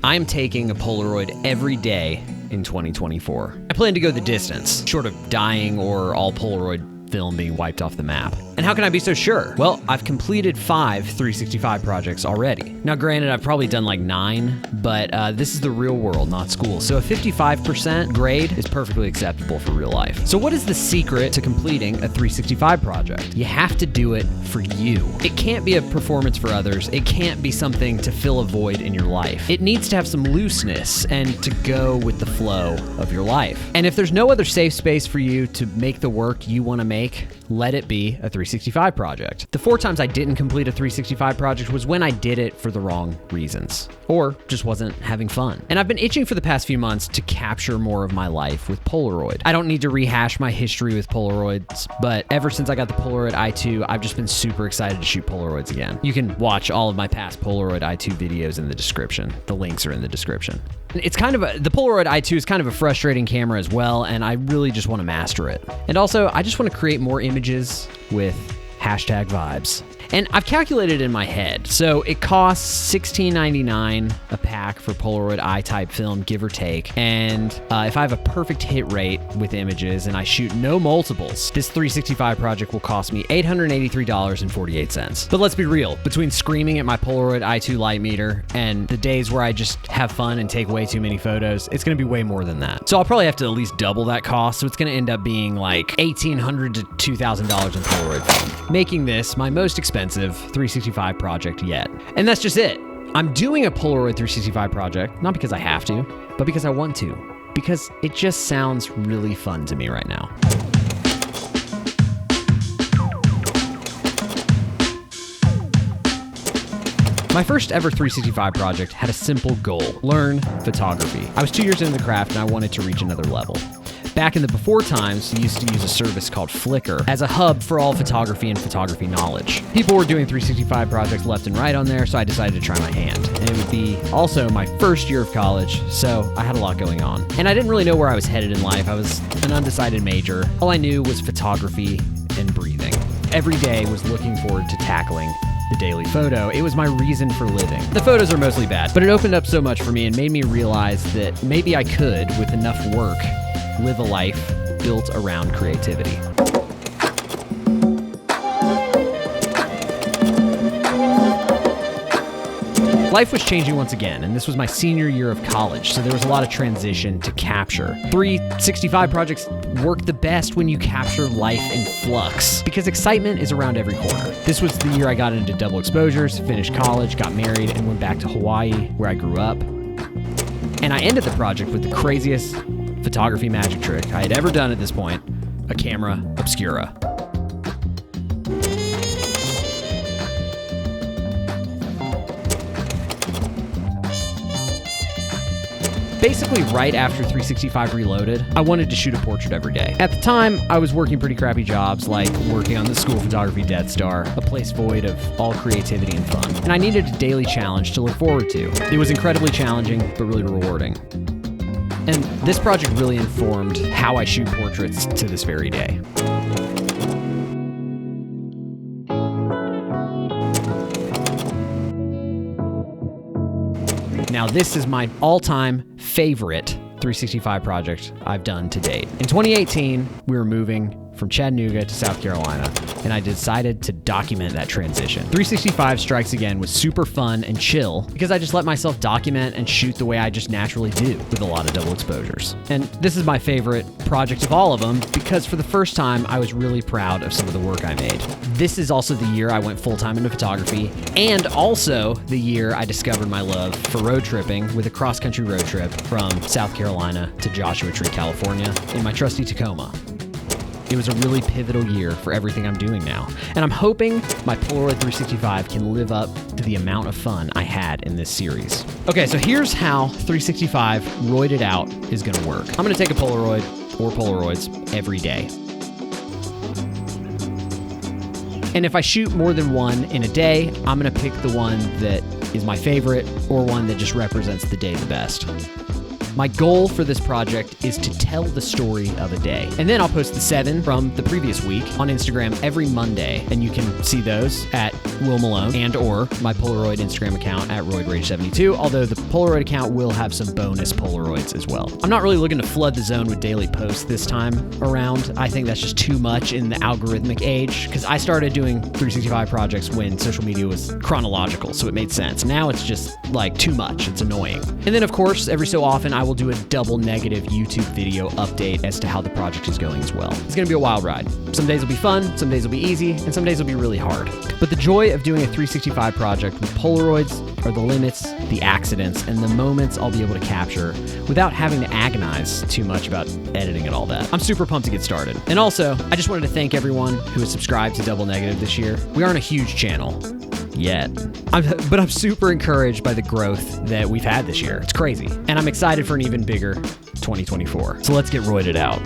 I'm taking a Polaroid every day in 2024. I plan to go the distance, short of dying or all Polaroid film being wiped off the map. And how can I be so sure? Well, I've completed 5 365 projects already. Now, granted, I've probably done like 9, but this is the real world, not school. So a 55% grade is perfectly acceptable for real life. So what is the secret to completing a 365 project? You have to do it for you. It can't be a performance for others. It can't be something to fill a void in your life. It needs to have some looseness and to go with the flow of your life. And if there's no other safe space for you to make the work you want to make, let it be a 365 project. The 4 times I didn't complete a 365 project was when I did it for the wrong reasons, or just wasn't having fun. And I've been itching for the past few months to capture more of my life with Polaroid. I don't need to rehash my history with Polaroids, but ever since I got the Polaroid i2, I've just been super excited to shoot Polaroids again. You can watch all of my past Polaroid i2 videos in the description. The links are in the description. It's kind of the Polaroid i2 is kind of a frustrating camera as well, and I really just want to master it. And also, I just want to create more images with #vibes. And I've calculated in my head. So it costs $16.99 a pack for Polaroid I-type film, give or take. And if I have a perfect hit rate with images and I shoot no multiples, this 365 project will cost me $883.48. But let's be real, between screaming at my Polaroid i2 light meter and the days where I just have fun and take way too many photos, it's gonna be way more than that. So I'll probably have to at least double that cost. So it's gonna end up being like $1,800 to $2,000 in Polaroid film, making this my most expensive 365 project yet. And that's just it. I'm doing a Polaroid 365 project, not because I have to, but because I want to, because it just sounds really fun to me right now. My first ever 365 project had a simple goal: learn photography. I was 2 years into the craft and I wanted to reach another level. Back in the before times, we used to use a service called Flickr as a hub for all photography and photography knowledge. People were doing 365 projects left and right on there, so I decided to try my hand. And it would be also my first year of college, so I had a lot going on. And I didn't really know where I was headed in life. I was an undecided major. All I knew was photography and breathing. Every day was looking forward to tackling the daily photo. It was my reason for living. The photos are mostly bad, but it opened up so much for me and made me realize that maybe I could, with enough work, live a life built around creativity. Life was changing once again, and this was my senior year of college, so there was a lot of transition to capture. 365 projects work the best when you capture life in flux, because excitement is around every corner. This was the year I got into double exposures, finished college, got married, and went back to Hawaii, where I grew up. And I ended the project with the craziest photography magic trick I had ever done at this point: a camera obscura. Basically, right after 365 Reloaded, I wanted to shoot a portrait every day. At the time, I was working pretty crappy jobs, like working on the school photography Death Star, a place void of all creativity and fun. And I needed a daily challenge to look forward to. It was incredibly challenging, but really rewarding. And this project really informed how I shoot portraits to this very day. Now, this is my all-time favorite 365 project I've done to date. In 2018, we were moving from Chattanooga to South Carolina, and I decided to document that transition. 365 Strikes Again was super fun and chill because I just let myself document and shoot the way I just naturally do, with a lot of double exposures. And this is my favorite project of all of them because for the first time, I was really proud of some of the work I made. This is also the year I went full-time into photography, and also the year I discovered my love for road tripping with a cross-country road trip from South Carolina to Joshua Tree, California in my trusty Tacoma. It was a really pivotal year for everything I'm doing now, and I'm hoping my Polaroid 365 can live up to the amount of fun I had in this series. Okay, so here's how 365 roided out is gonna work. I'm gonna take a Polaroid or Polaroids every day. And if I shoot more than one in a day, I'm gonna pick the one that is my favorite or one that just represents the day the best. My goal for this project is to tell the story of a day. And then I'll post the 7 from the previous week on Instagram every Monday. And you can see those at Will Malone and or my Polaroid Instagram account at RoidRage72, although the Polaroid account will have some bonus Polaroids as well. I'm not really looking to flood the zone with daily posts this time around. I think that's just too much in the algorithmic age, because I started doing 365 projects when social media was chronological, so it made sense. Now it's just like too much. It's annoying. And then of course, every so often I will do a double negative YouTube video update as to how the project is going as well. It's gonna be a wild ride. Some days will be fun, some days will be easy, and some days will be really hard. But the joy of doing a 365 project with Polaroids are the limits, the accidents, and the moments I'll be able to capture without having to agonize too much about editing and all that. I'm super pumped to get started. And also, I just wanted to thank everyone who has subscribed to Double Negative this year. We aren't a huge channel yet, but I'm super encouraged by the growth that we've had this year. It's crazy. And I'm excited for an even bigger 2024. So let's get roided out.